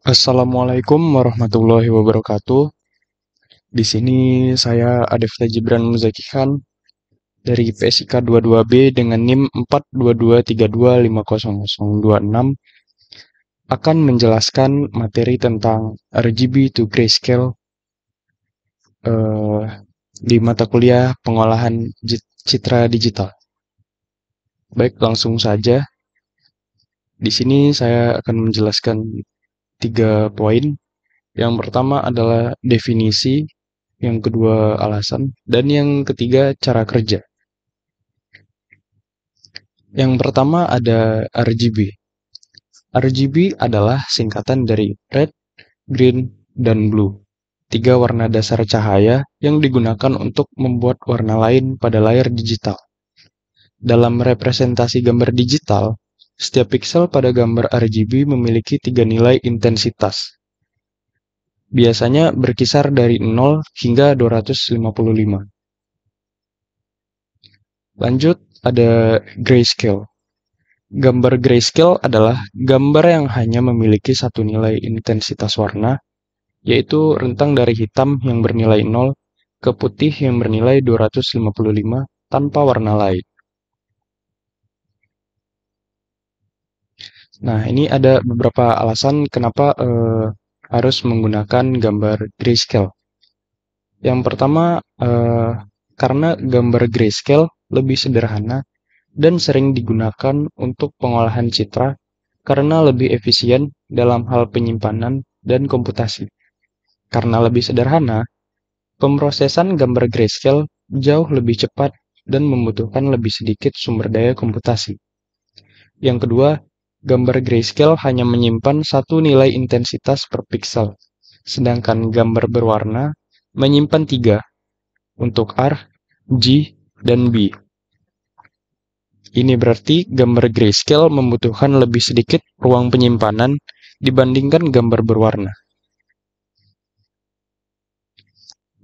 Assalamualaikum warahmatullahi wabarakatuh. Di sini saya Adefta Jibran Muzakihan dari PSIK 22B dengan NIM 422325026 akan menjelaskan materi tentang RGB to Grayscale eh, di mata kuliah pengolahan citra digital. Baik, langsung saja. Di sini saya akan menjelaskan 3 poin. Yang pertama adalah definisi, yang kedua alasan, dan yang ketiga cara kerja. Yang pertama ada RGB. RGB adalah singkatan dari red, green, dan blue. 3 warna dasar cahaya yang digunakan untuk membuat warna lain pada layar digital. Dalam representasi gambar digital, setiap pixel pada gambar RGB memiliki 3 nilai intensitas. Biasanya berkisar dari 0 hingga 255. Lanjut, ada grayscale. Gambar grayscale adalah gambar yang hanya memiliki satu nilai intensitas warna, yaitu rentang dari hitam yang bernilai 0 ke putih yang bernilai 255 tanpa warna lain. Nah, ini ada beberapa alasan kenapa harus menggunakan gambar grayscale. Yang pertama, karena gambar grayscale lebih sederhana dan sering digunakan untuk pengolahan citra karena lebih efisien dalam hal penyimpanan dan komputasi. Karena lebih sederhana, pemrosesan gambar grayscale jauh lebih cepat dan membutuhkan lebih sedikit sumber daya komputasi. Yang kedua, gambar grayscale hanya menyimpan satu nilai intensitas per pixel, sedangkan gambar berwarna menyimpan 3 untuk R, G, dan B. Ini berarti gambar grayscale membutuhkan lebih sedikit ruang penyimpanan dibandingkan gambar berwarna.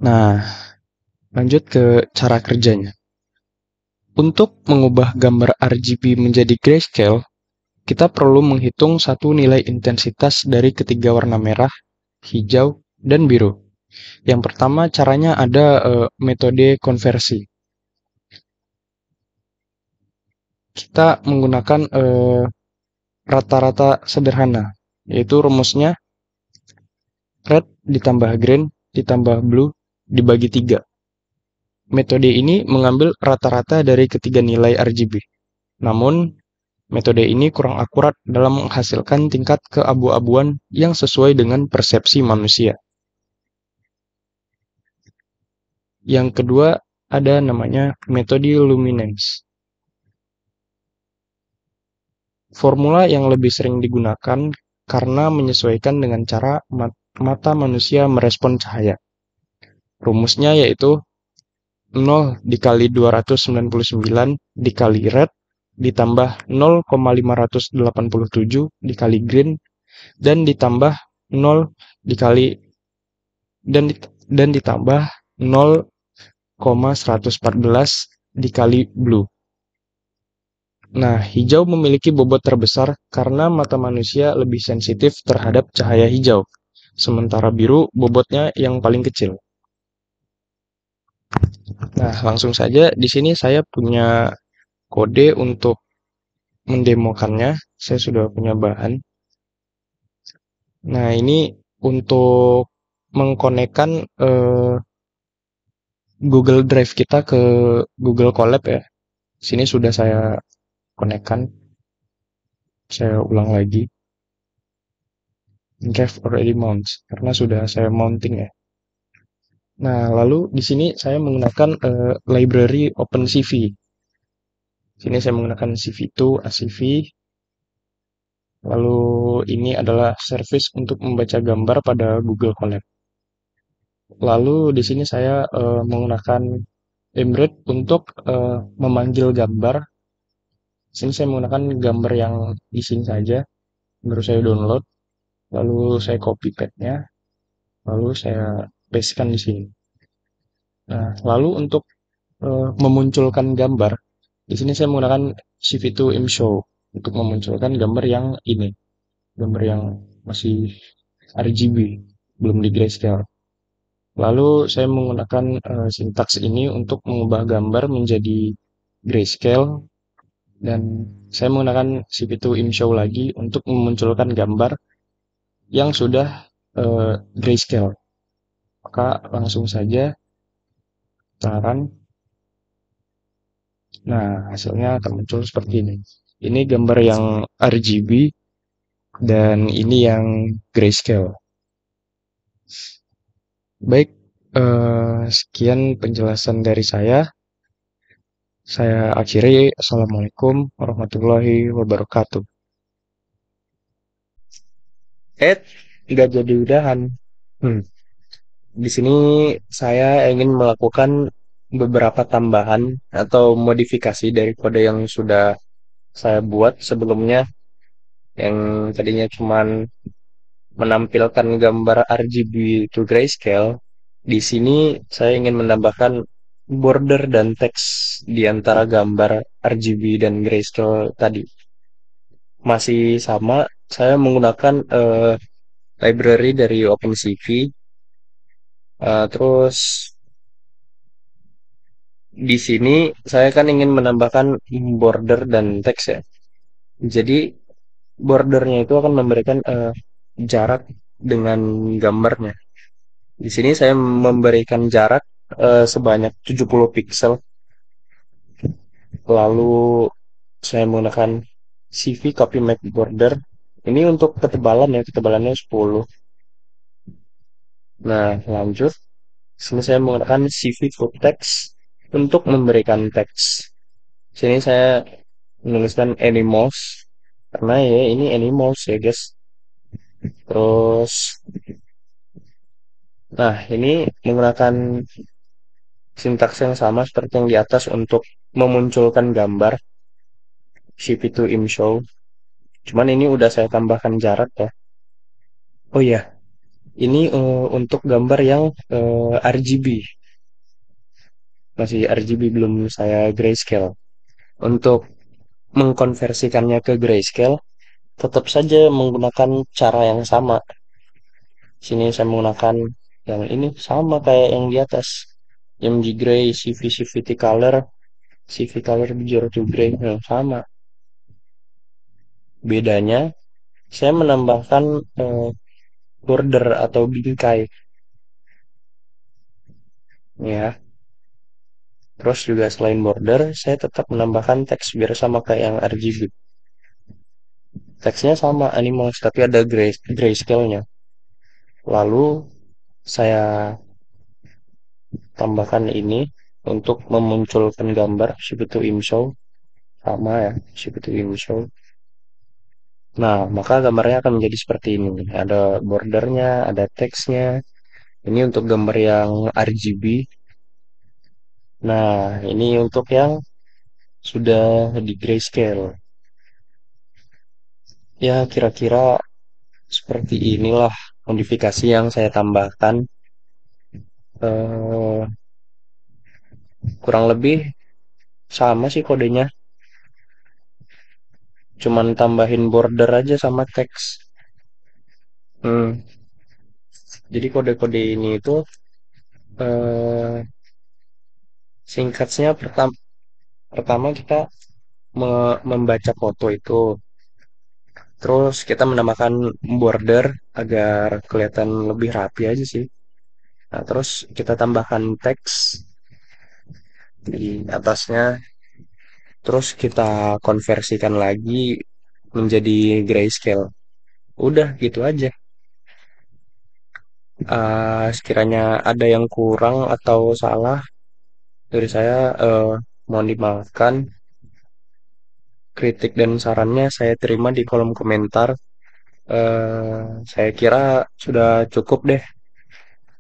Nah, lanjut ke cara kerjanya. Untuk mengubah gambar RGB menjadi grayscale, kita perlu menghitung satu nilai intensitas dari ketiga warna merah, hijau, dan biru. Yang pertama caranya ada metode konversi. Kita menggunakan rata-rata sederhana, yaitu rumusnya red ditambah green ditambah blue dibagi 3. Metode ini mengambil rata-rata dari ketiga nilai RGB. Namun, metode ini kurang akurat dalam menghasilkan tingkat keabu-abuan yang sesuai dengan persepsi manusia. Yang kedua, ada namanya metode luminance. Formula yang lebih sering digunakan karena menyesuaikan dengan cara mata manusia merespon cahaya. Rumusnya yaitu 0 dikali 299 dikali red ditambah 0,587 dikali green dan ditambah 0 dikali dan ditambah 0,114 dikali blue. Nah, hijau memiliki bobot terbesar karena mata manusia lebih sensitif terhadap cahaya hijau, sementara biru bobotnya yang paling kecil. Nah, langsung saja di sini saya punya kode untuk mendemokannya. Saya sudah punya bahan. Nah, ini untuk mengkonekkan Google Drive kita ke Google Colab ya. Sini sudah saya konekkan. Saya ulang lagi. Drive already mounts karena sudah saya mounting ya. Nah, lalu di sini saya menggunakan library OpenCV. Sini saya menggunakan CV2, ACV. Lalu ini adalah service untuk membaca gambar pada Google Colab. Lalu di sini saya menggunakan Embed untuk memanggil gambar. Sini saya menggunakan gambar yang di sini saja, baru saya download. Lalu saya copy path-nya, lalu saya pastekan di sini. Nah, lalu untuk memunculkan gambar, di sini saya menggunakan CV2 ImShow untuk memunculkan gambar yang ini, gambar yang masih RGB, belum di grayscale. Lalu saya menggunakan sintaks ini untuk mengubah gambar menjadi grayscale dan saya menggunakan CPU ImShow lagi untuk memunculkan gambar yang sudah grayscale. Maka langsung saja sekarang. Nah, hasilnya akan muncul seperti ini. Ini gambar yang RGB dan ini yang grayscale. Baik, sekian penjelasan dari saya. Saya akhiri. Assalamualaikum warahmatullahi wabarakatuh. Nggak jadi udahan. Hmm. Di sini saya ingin melakukan beberapa tambahan atau modifikasi dari kode yang sudah saya buat sebelumnya, yang tadinya cuman menampilkan gambar RGB to grayscale. Di sini saya ingin menambahkan border dan teks di antara gambar RGB dan grayscale tadi. Masih sama, saya menggunakan library dari OpenCV. Terus di sini saya kan ingin menambahkan border dan teks ya. Jadi bordernya itu akan memberikan jarak dengan gambarnya. Di sini saya memberikan jarak sebanyak 70 pixel. Lalu saya menggunakan CV copy map border. Ini untuk ketebalan ya, ketebalannya 10. Nah, lanjut. Sini saya menggunakan CV full text untuk memberikan teks. Sini saya menuliskan animals karena ya ini animals ya guys. Terus, nah ini menggunakan sintaks yang sama seperti yang di atas untuk memunculkan gambar CP2 ImShow. Cuman ini udah saya tambahkan jarak ya. Oh iya, ini untuk gambar yang RGB. Masih RGB, belum saya grayscale. Untuk mengkonversikannya ke grayscale, tetap saja menggunakan cara yang sama. Sini saya menggunakan yang ini sama kayak yang di atas. MG Gray, CVT Color, CV Color Zero to Gray, sama. Bedanya, saya menambahkan border atau bingkai, ya. Terus juga selain border, saya tetap menambahkan teks biar sama kayak yang RGB. Teksnya sama animals, tapi ada grayscale-nya. Lalu saya tambahkan ini untuk memunculkan gambar Shibuto Imshow, sama ya, Shibuto Imshow. Nah, maka gambarnya akan menjadi seperti ini. Ada bordernya, ada teksnya. Ini untuk gambar yang RGB. Nah, ini untuk yang sudah di grayscale. Ya, kira-kira seperti inilah modifikasi yang saya tambahkan. Eh, Kurang lebih sama sih kodenya. Cuman tambahin border aja sama teks. Hmm, jadi kode-kode ini itu eh, singkatnya pertama kita membaca foto itu. Terus kita menambahkan border agar kelihatan lebih rapi aja sih. Nah, terus kita tambahkan teks di atasnya. Terus kita konversikan lagi menjadi grayscale. Udah gitu aja. Sekiranya ada yang kurang atau salah dari saya, mohon dimaafkan. Kritik dan sarannya saya terima di kolom komentar. Saya kira sudah cukup deh.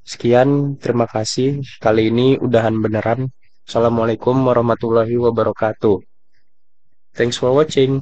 Sekian, terima kasih. Kali ini udahan beneran. Assalamualaikum warahmatullahi wabarakatuh. Thanks for watching.